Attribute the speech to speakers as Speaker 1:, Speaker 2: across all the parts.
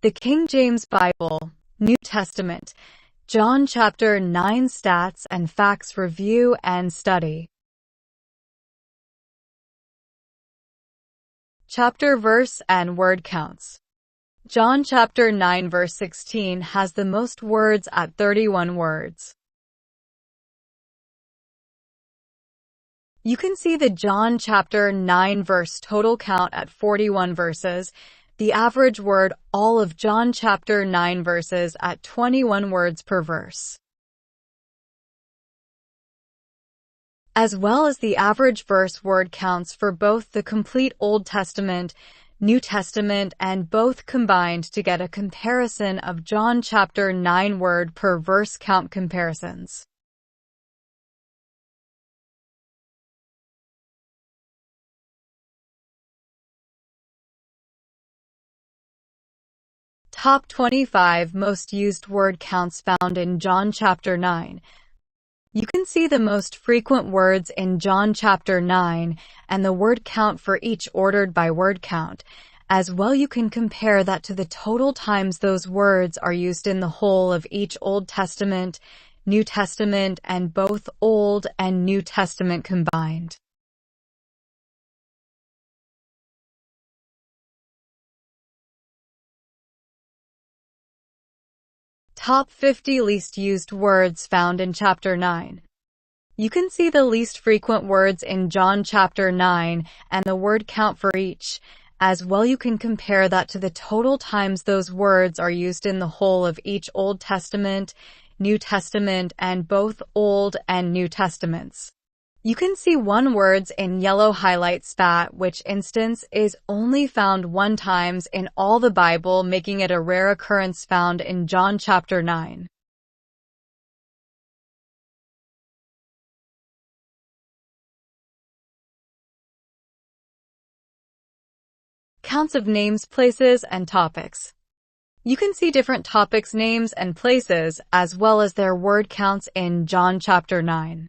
Speaker 1: The King James Bible, New Testament, John chapter 9 Stats and Facts Review and Study. Chapter, verse, and word counts. John chapter 9 verse 16 has the most words at 31 words. You can see the John chapter 9 verse total count at 41 verses, the average word all of John chapter 9 verses at 21 words per verse, as well as the average verse word counts for both the complete Old Testament, New Testament, and both combined to get a comparison of John chapter 9 word per verse count comparisons. Top 25 most used word counts found in John chapter 9. You can see the most frequent words in John chapter 9 and the word count for each ordered by word count. As well, you can compare that to the total times those words are used in the whole of each Old Testament, New Testament, and both Old and New Testament combined. Top 50 least used words found in chapter 9. You can see the least frequent words in John chapter 9 and the word count for each. As well, you can compare that to the total times those words are used in the whole of each Old Testament, New Testament, and both Old and New Testaments. You can see one words in yellow highlight spat, which instance is only found one times in all the Bible, making it a rare occurrence found in John chapter 9. Counts of names, places, and topics. You can see different topics, names, and places, as well as their word counts in John chapter 9.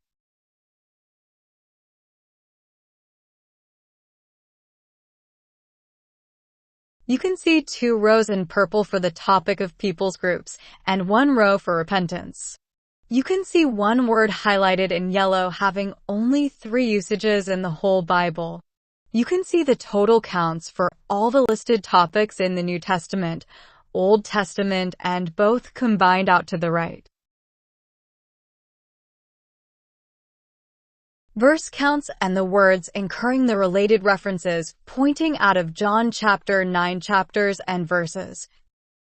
Speaker 1: You can see 2 rows in purple for the topic of people's groups, and 1 row for repentance. You can see 1 word highlighted in yellow having only 3 usages in the whole Bible. You can see the total counts for all the listed topics in the New Testament, Old Testament, and both combined out to the right. Verse counts and the words incurring the related references pointing out of John chapter 9 chapters and verses.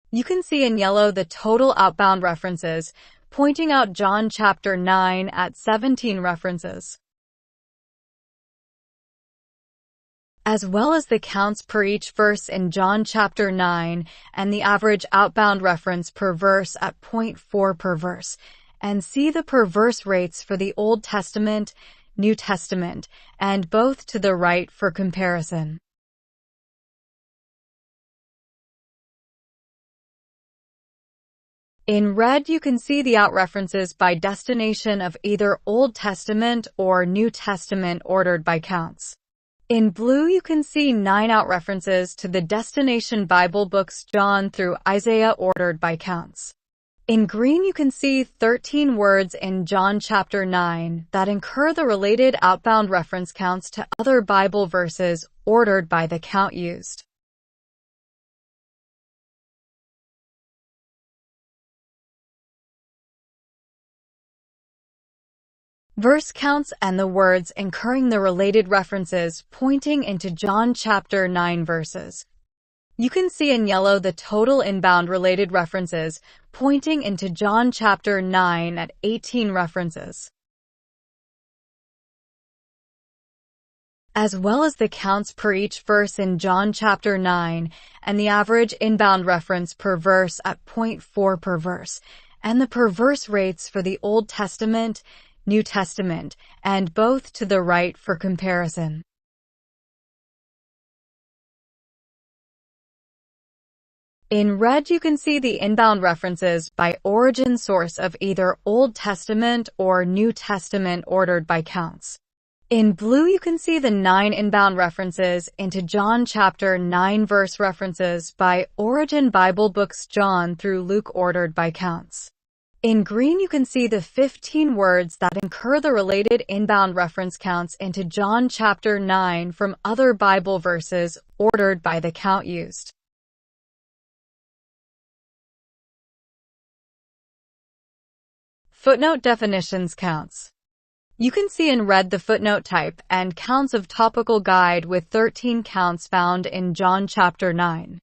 Speaker 1: You can see in yellow the total outbound references, pointing out John chapter 9 at 17 references, as well as the counts per each verse in John chapter 9 and the average outbound reference per verse at 0.4 per verse, and see the per verse rates for the Old Testament, New Testament, and both to the right for comparison. In red, you can see the out references by destination of either Old Testament or New Testament ordered by counts. In blue, you can see 9 out references to the destination Bible books John through Isaiah ordered by counts. In green, you can see 13 words in John chapter 9 that incur the related outbound reference counts to other Bible verses ordered by the count used. Verse counts and the words incurring the related references pointing into John chapter 9 verses. You can see in yellow the total inbound related references pointing into John chapter 9 at 18 references, as well as the counts per each verse in John chapter 9 and the average inbound reference per verse at 0.4 per verse, and the per verse rates for the Old Testament, New Testament, and both to the right for comparison. In red, you can see the inbound references by origin source of either Old Testament or New Testament ordered by counts. In blue, you can see the 9 inbound references into John chapter 9 verse references by Origin Bible books John through Luke ordered by counts. In green, you can see the 15 words that incur the related inbound reference counts into John chapter 9 from other Bible verses ordered by the count used. Footnote definitions counts. You can see in red the footnote type and counts of topical guide with 13 counts found in John chapter 9.